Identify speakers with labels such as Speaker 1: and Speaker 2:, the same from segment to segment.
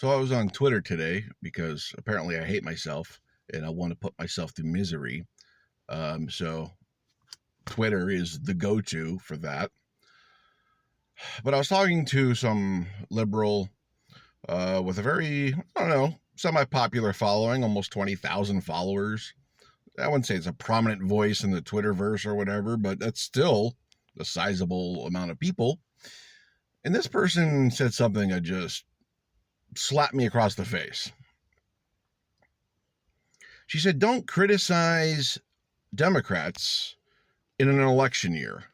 Speaker 1: So I was on Twitter today because apparently I hate myself and I want to put myself through misery. So Twitter is the go-to for that. But I was talking to some liberal with a very, I don't know, semi-popular following, almost 20,000 followers. I wouldn't say it's a prominent voice in the Twitterverse or whatever, but that's still a sizable amount of people. And this person said something that just slapped me across the face. She said, don't criticize Democrats in an election year.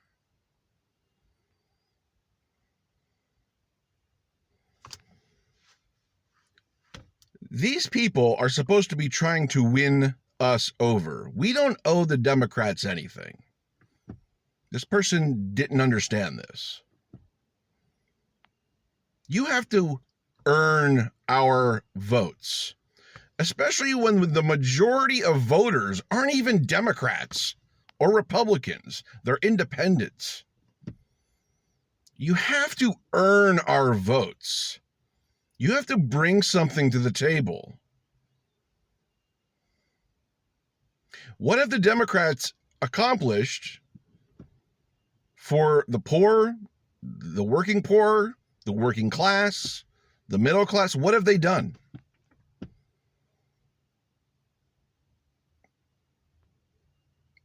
Speaker 1: These people are supposed to be trying to win us over. We don't owe the Democrats anything. This person didn't understand this. You have to earn our votes, especially when the majority of voters aren't even Democrats or Republicans. They're independents. You have to earn our votes. You have to bring something to the table. What have the Democrats accomplished for the poor, the working class, the middle class? What have they done?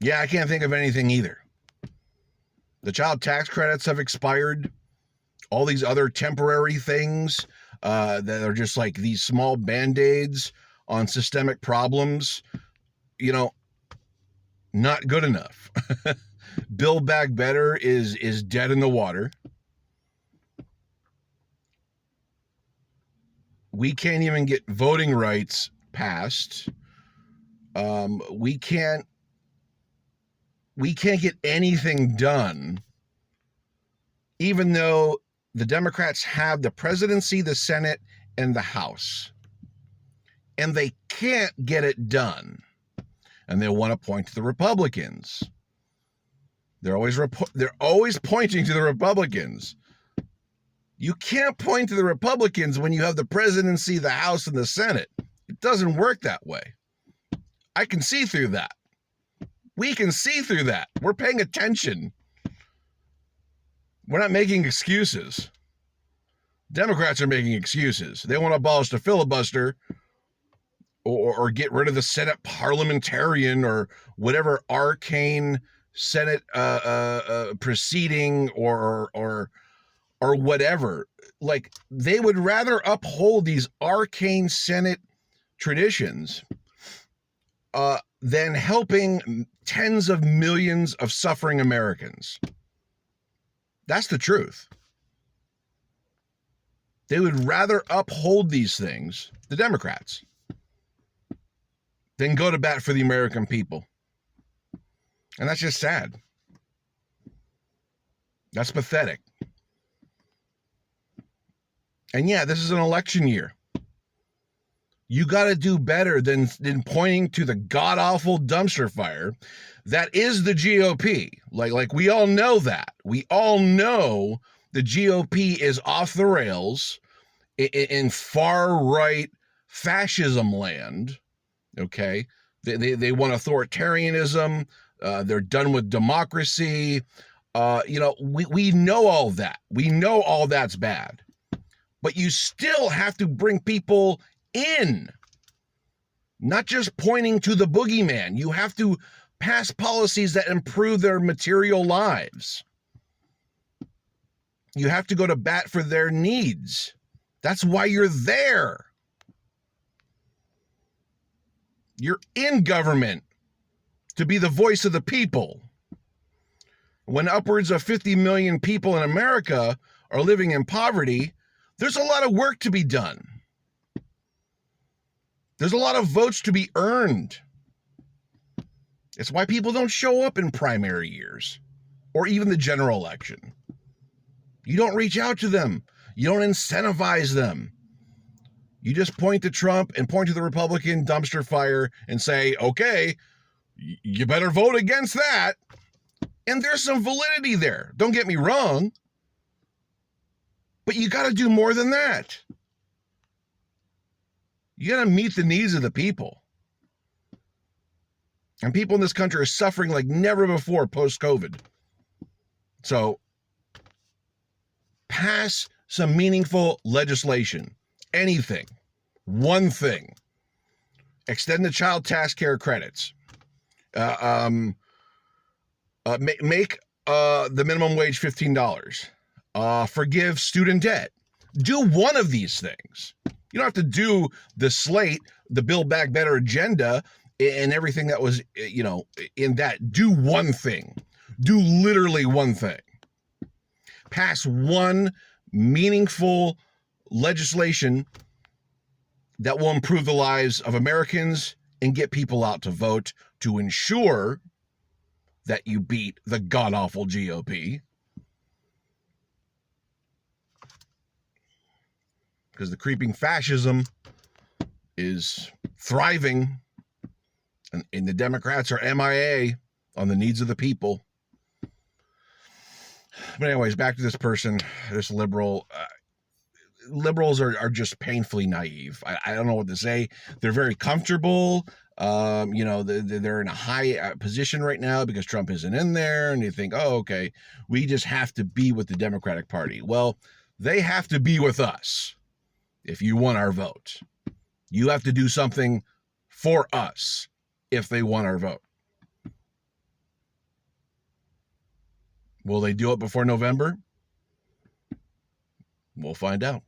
Speaker 1: Yeah, I can't think of anything either. The child tax credits have expired. All these other temporary things that are just like these small band-aids on systemic problems, not good enough. Build Back Better is dead in the water. We can't even get voting rights passed. We can't get anything done, even though the Democrats have the presidency, the Senate, and the House. And they can't get it done. And they want to point to the Republicans. They're always pointing to the Republicans. You can't point to the Republicans when you have the presidency, the House, and the Senate. It doesn't work that way. I can see through that. We can see through that. We're paying attention. We're not making excuses. Democrats are making excuses. They want to abolish the filibuster or get rid of the Senate parliamentarian or whatever arcane Senate proceeding or whatever. Like, they would rather uphold these arcane Senate traditions than helping tens of millions of suffering Americans. That's the truth. They would rather uphold these things, the Democrats, than go to bat for the American people. And that's just sad. That's pathetic. And yeah, this is an election year. You got to do better than pointing to the god-awful dumpster fire that is the GOP. Like we all know that. We all know the GOP is off the rails in far-right fascism land, okay? They want authoritarianism. They're done with democracy. We know all that. We know all that's bad. But you still have to bring people in, not just pointing to the boogeyman. You have to pass policies that improve their material lives. You have to go to bat for their needs. That's why you're there. You're in government to be the voice of the people. When upwards of 50 million people in America are living in poverty, there's a lot of work to be done. There's a lot of votes to be earned. It's why people don't show up in primary years or even the general election. You don't reach out to them. You don't incentivize them. You just point to Trump and point to the Republican dumpster fire and say, okay, you better vote against that. And there's some validity there. Don't get me wrong. But you got to do more than that. You got to meet the needs of the people. And people in this country are suffering like never before post-COVID. So pass some meaningful legislation. Anything. One thing. Extend the child tax care credits. Make the minimum wage $15. Forgive student debt. Do one of these things. You don't have to do the slate, the Build Back Better agenda, and everything that was, in that. Do one thing. Do literally one thing. Pass one meaningful legislation that will improve the lives of Americans and get people out to vote to ensure that you beat the god-awful GOP. Because the creeping fascism is thriving, and the Democrats are MIA on the needs of the people. But anyways, back to this person, this liberal. Liberals are just painfully naive. I don't know what to say. They're very comfortable. They're in a high position right now because Trump isn't in there, and you think, oh, okay, we just have to be with the Democratic Party. Well, they have to be with us if you want our vote. You have to do something for us if they want our vote. Will they do it before November? We'll find out.